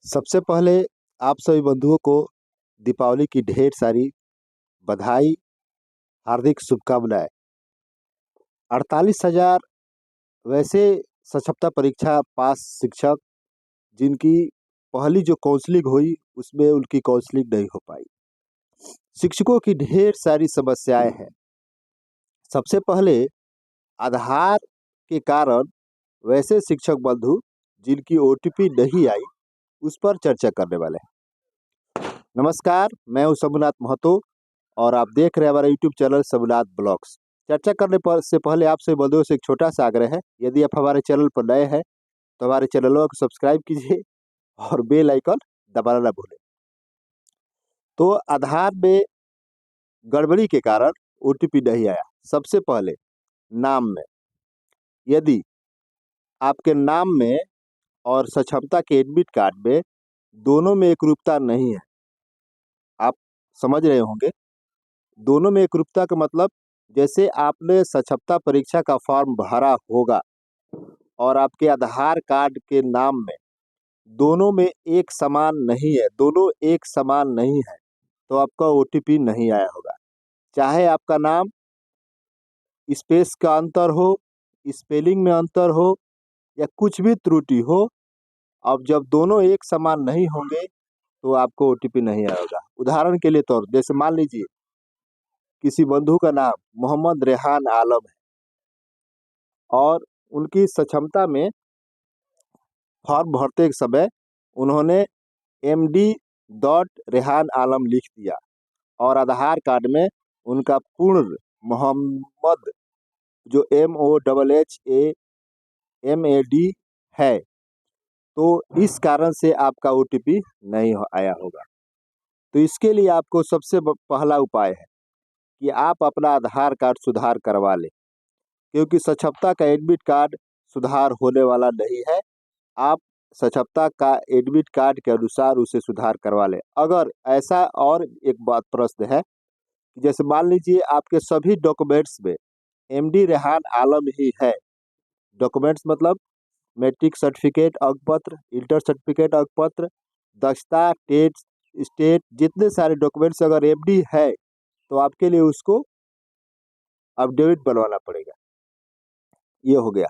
सबसे पहले आप सभी बंधुओं को दीपावली की ढेर सारी बधाई, हार्दिक शुभकामनाएं। 48,000 वैसे साक्षरता परीक्षा पास शिक्षक जिनकी पहली जो काउंसलिंग हुई उसमें उनकी काउंसलिंग नहीं हो पाई। शिक्षकों की ढेर सारी समस्याएं हैं। सबसे पहले आधार के कारण वैसे शिक्षक बंधु जिनकी ओटीपी नहीं आई उस पर चर्चा करने वाले हैं। नमस्कार, मैं हूं शंभुनाथ महतो और आप देख रहे हैं हमारा यूट्यूब चैनल शंभुनाथ ब्लॉग्स। चर्चा करने पर से पहले आपसे बंधुओं से एक छोटा सा आग्रह है, यदि आप हमारे चैनल पर नए हैं तो हमारे चैनलों को सब्सक्राइब कीजिए और बेल आइकन दबाना ना भूलें। तो आधार में गड़बड़ी के कारण ओटीपी नहीं आया। सबसे पहले नाम में, यदि आपके नाम में और सक्षमता के एडमिट कार्ड में दोनों में एकरूपता नहीं है, आप समझ रहे होंगे। दोनों में एकरूपता का मतलब जैसे आपने साक्षरता परीक्षा का फॉर्म भरा होगा और आपके आधार कार्ड के नाम में दोनों में एक समान नहीं है, दोनों एक समान नहीं है, तो आपका ओटीपी नहीं आया होगा। चाहे आपका नाम स्पेस का अंतर हो, स्पेलिंग में अंतर हो या कुछ भी त्रुटि हो, अब जब दोनों एक समान नहीं होंगे तो आपको ओटीपी नहीं आएगा। उदाहरण के लिए तौर जैसे मान लीजिए किसी बंधु का नाम मोहम्मद रेहान आलम है और उनकी सक्षमता में फॉर्म भरते समय उन्होंने एमडी डॉट रेहान आलम लिख दिया और आधार कार्ड में उनका पूर्ण मोहम्मद जो MOHHAMAD है, तो इस कारण से आपका ओटीपी नहीं आया होगा। तो इसके लिए आपको सबसे पहला उपाय है कि आप अपना आधार कार्ड सुधार करवा लें, क्योंकि साक्षरता का एडमिट कार्ड सुधार होने वाला नहीं है। आप साक्षरता का एडमिट कार्ड के अनुसार उसे सुधार करवा लें। अगर ऐसा और एक बात प्रश्न है कि जैसे मान लीजिए आपके सभी डॉक्यूमेंट्स में एमडी रेहान आलम ही है, डॉक्यूमेंट्स मतलब मैट्रिक सर्टिफिकेट अंकपत्र, इंटर सर्टिफिकेट अंकपत्र, दक्षता टेस्ट स्टेट, जितने सारे डॉक्यूमेंट्स अगर एमडी है तो आपके लिए उसको अपडेट बनवाना पड़ेगा। ये हो गया।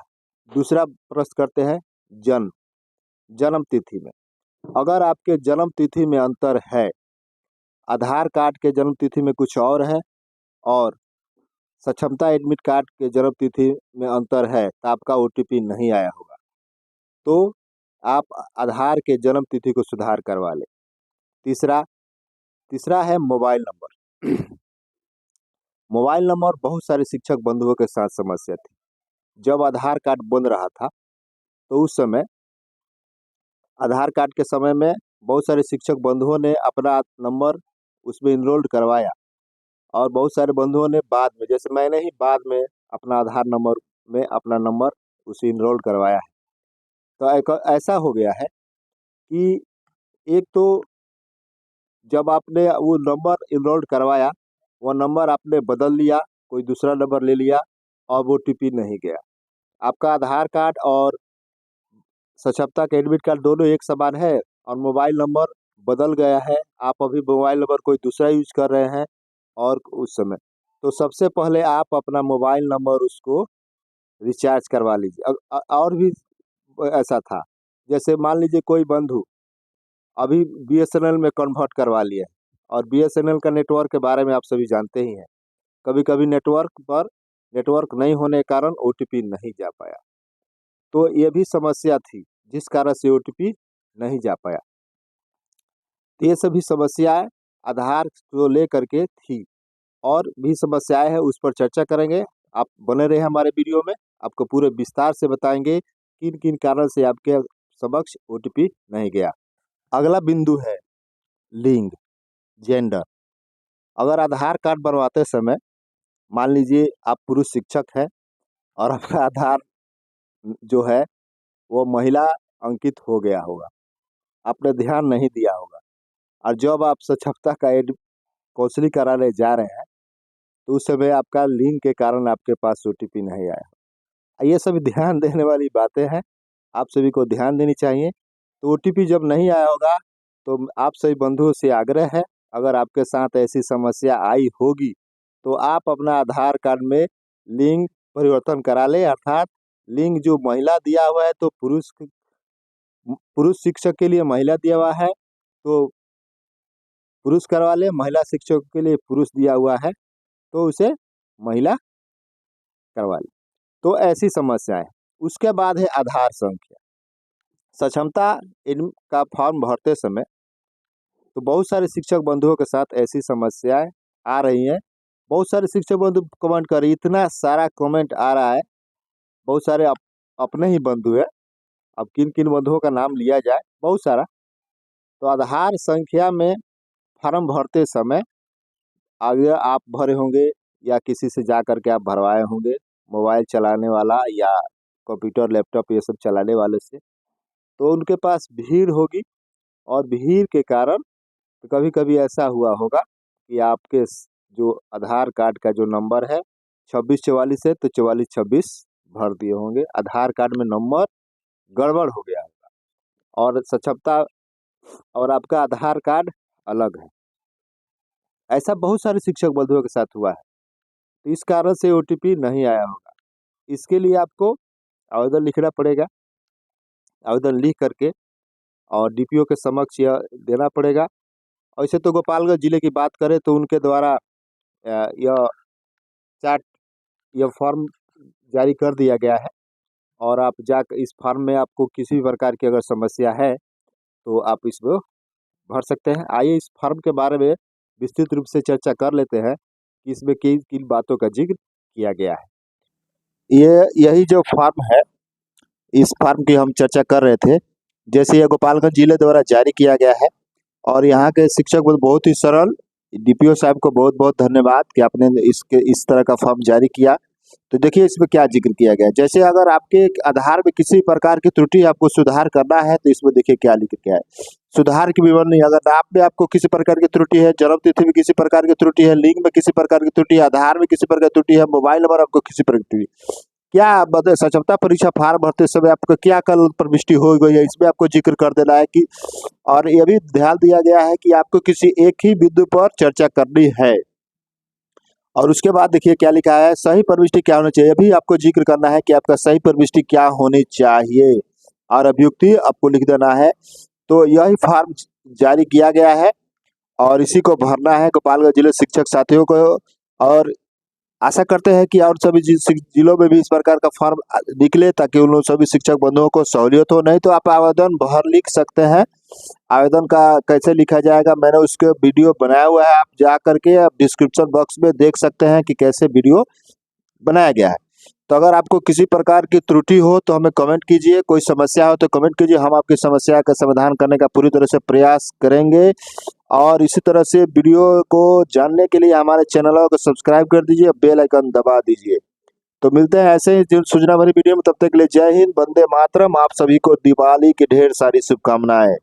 दूसरा प्रश्न करते हैं जन्म तिथि में। अगर आपके जन्म तिथि में अंतर है, आधार कार्ड के जन्म तिथि में कुछ और है और सक्षमता एडमिट कार्ड के जन्म तिथि में अंतर है, तो आपका ओटीपी नहीं आया होगा। तो आप आधार के जन्म तिथि को सुधार करवा लें। तीसरा है मोबाइल नंबर। मोबाइल नंबर बहुत सारे शिक्षक बंधुओं के साथ समस्या थी। जब आधार कार्ड बन रहा था तो उस समय आधार कार्ड के समय में बहुत सारे शिक्षक बंधुओं ने अपना नंबर उसमें इनरोल्ड करवाया और बहुत सारे बंधुओं ने बाद में, जैसे मैंने ही बाद में अपना आधार नंबर में अपना नंबर उसे इनरोल करवाया है। तो ऐसा हो गया है कि एक तो जब आपने वो नंबर इनरोल करवाया, वो नंबर आपने बदल लिया, कोई दूसरा नंबर ले लिया और वो ओटीपी नहीं गया। आपका आधार कार्ड और साक्षरता का एडमिट कार्ड दोनों एक समान है और मोबाइल नंबर बदल गया है, आप अभी मोबाइल नंबर कोई दूसरा यूज कर रहे हैं और उस समय, तो सबसे पहले आप अपना मोबाइल नंबर उसको रिचार्ज करवा लीजिए। और भी ऐसा था, जैसे मान लीजिए कोई बंधु अभी बीएसएनएल में कन्वर्ट करवा लिया है और बीएसएनएल का नेटवर्क के बारे में आप सभी जानते ही हैं। कभी कभी नेटवर्क नहीं होने के कारण ओटीपी नहीं जा पाया, तो ये भी समस्या थी जिस कारण से ओटीपी नहीं जा पाया। तो ये सभी समस्याएं आधार को लेकर के थी और भी समस्याएं हैं, उस पर चर्चा करेंगे। आप बने रहे हमारे वीडियो में, आपको पूरे विस्तार से बताएंगे किन किन कारण से आपके समक्ष ओटीपी नहीं गया। अगला बिंदु है लिंग, जेंडर। अगर आधार कार्ड बनवाते समय मान लीजिए आप पुरुष शिक्षक हैं और आपका आधार जो है वो महिला अंकित हो गया होगा, आपने ध्यान नहीं दिया होगा और जब आप साक्षरता का काउंसलिंग कराने जा रहे हैं तो उस समय आपका लिंग के कारण आपके पास ओटीपी नहीं आया। ये सभी ध्यान देने वाली बातें हैं, आप सभी को ध्यान देनी चाहिए। तो OTP जब नहीं आया होगा तो आप सभी बंधुओं से आग्रह है, अगर आपके साथ ऐसी समस्या आई होगी तो आप अपना आधार कार्ड में लिंग परिवर्तन करा लें, अर्थात लिंग जो महिला दिया हुआ है तो पुरुष शिक्षक के लिए महिला दिया हुआ है तो पुरुष करवा ले, महिला शिक्षक के लिए पुरुष दिया हुआ है तो उसे महिला करवा ले। तो ऐसी समस्या है। उसके बाद है आधार संख्या। सक्षमता इनका फॉर्म भरते समय तो बहुत सारे शिक्षक बंधुओं के साथ ऐसी समस्याएं आ रही हैं। बहुत सारे शिक्षक बंधु कमेंट कर रही, इतना सारा कमेंट आ रहा है, बहुत सारे अपने ही बंधु है। अब किन किन बंधुओं का नाम लिया जाए, बहुत सारा। तो आधार संख्या में फॉर्म भरते समय आगे आप भरे होंगे या किसी से जा करके आप भरवाए होंगे, मोबाइल चलाने वाला या कंप्यूटर लैपटॉप ये सब चलाने वाले से, तो उनके पास भीड़ होगी और भीड़ के कारण कभी कभी ऐसा हुआ होगा कि आपके जो आधार कार्ड का जो नंबर है 2644 है तो 4426 भर दिए होंगे, आधार कार्ड में नंबर गड़बड़ हो गया होगा और सक्षमता और आपका आधार कार्ड अलग है। ऐसा बहुत सारे शिक्षक बंधुओं के साथ हुआ है। तो इस कारण से OTP नहीं आया होगा। इसके लिए आपको आवेदन लिखना पड़ेगा। आवेदन लिख करके और DPO के समक्ष यह देना पड़ेगा। ऐसे तो गोपालगंज जिले की बात करें तो उनके द्वारा यह चार्ट यह फॉर्म जारी कर दिया गया है और आप जाकर इस फॉर्म में आपको किसी भी प्रकार की अगर समस्या है तो आप इसको भर सकते हैं। आइए इस फॉर्म के बारे में विस्तृत रूप से चर्चा कर लेते हैं कि इसमें किन किन बातों का जिक्र किया गया है। यही जो फॉर्म है, इस फॉर्म की हम चर्चा कर रहे थे। जैसे यह गोपालगंज जिले द्वारा जारी किया गया है और यहाँ के शिक्षक बहुत ही सरल। DPO साहब को बहुत बहुत धन्यवाद कि आपने इस तरह का फॉर्म जारी किया। तो देखिए इसमें क्या जिक्र किया गया है। जैसे अगर आपके आधार में किसी प्रकार की त्रुटि आपको सुधार करना है तो इसमें देखिए क्या लिखा गया है। सुधार की विवरणी, अगर नाम में आपको किसी प्रकार की त्रुटि है, जन्म तिथि में किसी प्रकार की त्रुटि है, लिंग में किसी प्रकार की त्रुटि है, आधार में किसी प्रकार की त्रुटि है, मोबाइल नंबर आपको किसी प्रकार की त्रुटि, क्या सक्षमता परीक्षा फॉर्म भरते समय आपको क्या कल प्रविष्टि हो गई है, इसमें आपको जिक्र कर देना है कि, और ये भी ध्यान दिया गया है कि आपको किसी एक ही बिंदु पर चर्चा करनी है। और उसके बाद देखिए क्या लिखा है, सही प्रविष्टि क्या होनी चाहिए, अभी आपको जिक्र करना है कि आपका सही प्रविष्टि क्या होनी चाहिए और अभियुक्ति आपको लिख देना है। तो यही फॉर्म जारी किया गया है और इसी को भरना है गोपालगंज जिले शिक्षक साथियों को। और आशा करते हैं कि और सभी जिलों में भी इस प्रकार का फॉर्म निकले ताकि उन सभी शिक्षक बंधुओं को सहूलियत हो। नहीं तो आप आवेदन भर लिख सकते हैं। आवेदन का कैसे लिखा जाएगा मैंने उसके वीडियो बनाया हुआ है, आप जा करके आप डिस्क्रिप्शन बॉक्स में देख सकते हैं कि कैसे वीडियो बनाया गया है। तो अगर आपको किसी प्रकार की त्रुटि हो तो हमें कमेंट कीजिए, कोई समस्या हो तो कमेंट कीजिए, हम आपकी समस्या का समाधान करने का पूरी तरह से प्रयास करेंगे। और इसी तरह से वीडियो को जानने के लिए हमारे चैनल को सब्सक्राइब कर दीजिए, बेल आइकन दबा दीजिए। तो मिलते हैं ऐसे ही सूचना भरी वीडियो में, तब तक के लिए जय हिंद, वंदे मातरम। आप सभी को दिवाली की ढेर सारी शुभकामनाएं।